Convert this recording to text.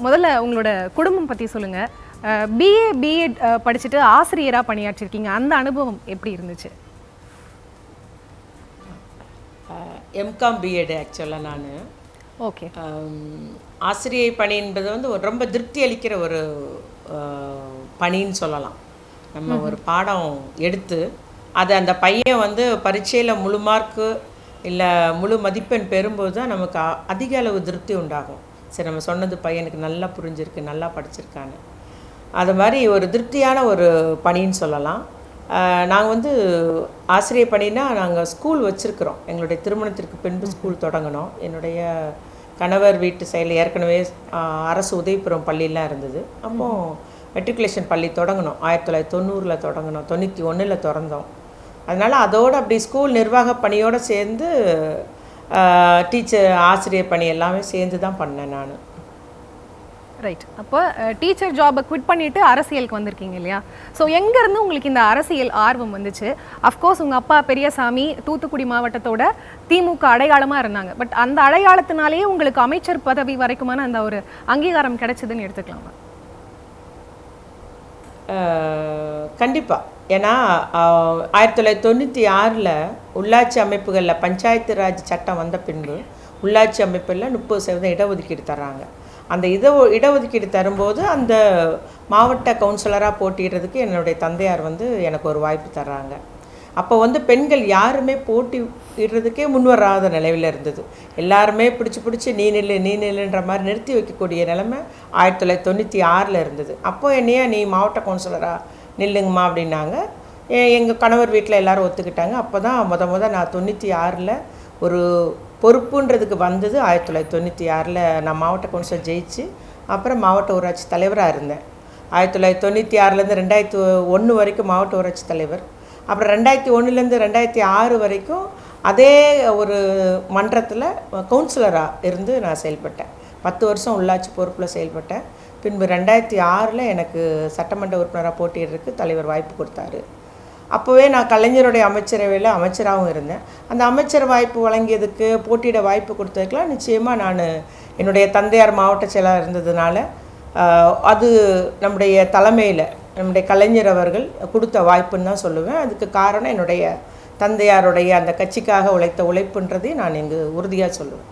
முதல்ல உங்களோட குடும்பம் பற்றி சொல்லுங்கள். பிஎட் படிச்சுட்டு ஆசிரியராக பணியாற்றிருக்கீங்க. அந்த அனுபவம் எப்படி இருந்துச்சு? எம்காம் பிஎட் ஆக்சுவலாக நான். ஓகே. ஆசிரியை பணி என்பது வந்து ரொம்ப திருப்தி அளிக்கிற ஒரு பணின்னு சொல்லலாம். நம்ம ஒரு பாடம் எடுத்து அது அந்த பையன் வந்து பரீட்சையில் முழு மார்க்கு இல்லை முழு மதிப்பெண் பெறும்போது தான் நமக்கு அதிக அளவு திருப்தி உண்டாகும். சரி, நம்ம சொன்னது பையனுக்கு நல்லா புரிஞ்சிருக்கு, நல்லா படிச்சிருக்கான்னு. அது மாதிரி ஒரு திருப்தியான ஒரு பணின்னு சொல்லலாம். நாங்கள் வந்து ஆசிரியர் பணினா நாங்கள் ஸ்கூல் வச்சுருக்குறோம். எங்களுடைய திருமணத்திற்கு பின்பு ஸ்கூல் தொடங்கினோம். என்னுடைய கணவர் வீட்டு சைடில் ஏற்கனவே அரசு உதவிபுரம் பள்ளியெலாம் இருந்தது. அப்போது மெட்ரிகுலேஷன் பள்ளி தொடங்கினோம். 1990 தொடங்கினோம், 91 திறந்தோம். அதனால் அதோடு அப்படி ஸ்கூல் நிர்வாக பணியோடு சேர்ந்து டீச்சர் ஆசிரியர் பணி எல்லாமே சேர்ந்து தான் பண்ணேன் நான். ரைட். அப்போ டீச்சர் ஜாபை குவிட் பண்ணிவிட்டு அரசியலுக்கு வந்திருக்கீங்க இல்லையா? ஸோ எங்கேருந்து உங்களுக்கு இந்த அரசியல் ஆர்வம் வந்துச்சு? அஃப்கோர்ஸ் உங்கள் அப்பா பெரியசாமி தூத்துக்குடி மாவட்டத்தோட திமுக அடையாளமாக இருந்தாங்க. பட் அந்த அடையாளத்தினாலேயே உங்களுக்கு அமைச்சர் பதவி வரைக்குமான அந்த ஒரு அங்கீகாரம் கிடைச்சதுன்னு எடுத்துக்கலாமா? கண்டிப்பாக. ஏன்னா 1996 உள்ளாட்சி அமைப்புகளில் பஞ்சாயத்து ராஜ் சட்டம் வந்த பின்பு உள்ளாட்சி அமைப்பில் 30% இடஒதுக்கீடு தர்றாங்க. அந்த இடஒதுக்கீடு தரும்போது அந்த மாவட்ட கவுன்சிலராக போட்டிடுறதுக்கு என்னுடைய தந்தையார் வந்து எனக்கு ஒரு வாய்ப்பு தர்றாங்க. அப்போ வந்து பெண்கள் யாருமே போட்டிடுறதுக்கே முன்வராத நிலையில் இருந்தது. எல்லாருமே பிடிச்சி நீ நில்லுன்ற மாதிரி நிறுத்தி வைக்கக்கூடிய நிலைமை 1996 இருந்தது. அப்போ என்னையா நீ மாவட்ட கவுன்சிலராக நில்லுங்கம்மா அப்படின்னாங்க. எங்கள் கணவர் வீட்டில் எல்லோரும் ஒத்துக்கிட்டாங்க. அப்போ தான் நான் 96 ஒரு பொறுப்புன்றதுக்கு வந்தது. 1996 நான் மாவட்ட கவுன்சிலர் ஜெயிச்சு அப்புறம் மாவட்ட ஊராட்சி தலைவராக இருந்தேன். 1996 2001 வரைக்கும் மாவட்ட ஊராட்சி தலைவர். அப்புறம் 2001 2006 வரைக்கும் அதே ஒரு மன்றத்தில் கவுன்சிலராக இருந்து நான் செயல்பட்டேன். 10 வருஷம் உள்ளாட்சி பொறுப்பில் செயல்பட்டேன். பின்பு 2006 எனக்கு சட்டமன்ற உறுப்பினராக போட்டியிடுறதுக்கு தலைவர் வாய்ப்பு கொடுத்தாரு. அப்போவே நான் கலைஞருடைய அமைச்சரவையில் அமைச்சராகவும் இருந்தேன். அந்த அமைச்சர் வாய்ப்பு வழங்கியதுக்கு, போட்டியிட வாய்ப்பு கொடுத்ததுக்கெலாம் நிச்சயமாக நான் என்னுடைய தந்தையார் மாவட்ட செயலாளர் இருந்ததுனால அது நம்முடைய தலைமையில் நம்முடைய கலைஞர் அவர்கள் கொடுத்த வாய்ப்புன்னு தான் சொல்லுவேன். அதுக்கு காரணம் என்னுடைய தந்தையாருடைய அந்த கட்சிக்காக உழைத்த உழைப்புன்றதையும் நான் இங்கு உறுதியாக சொல்லுவேன்.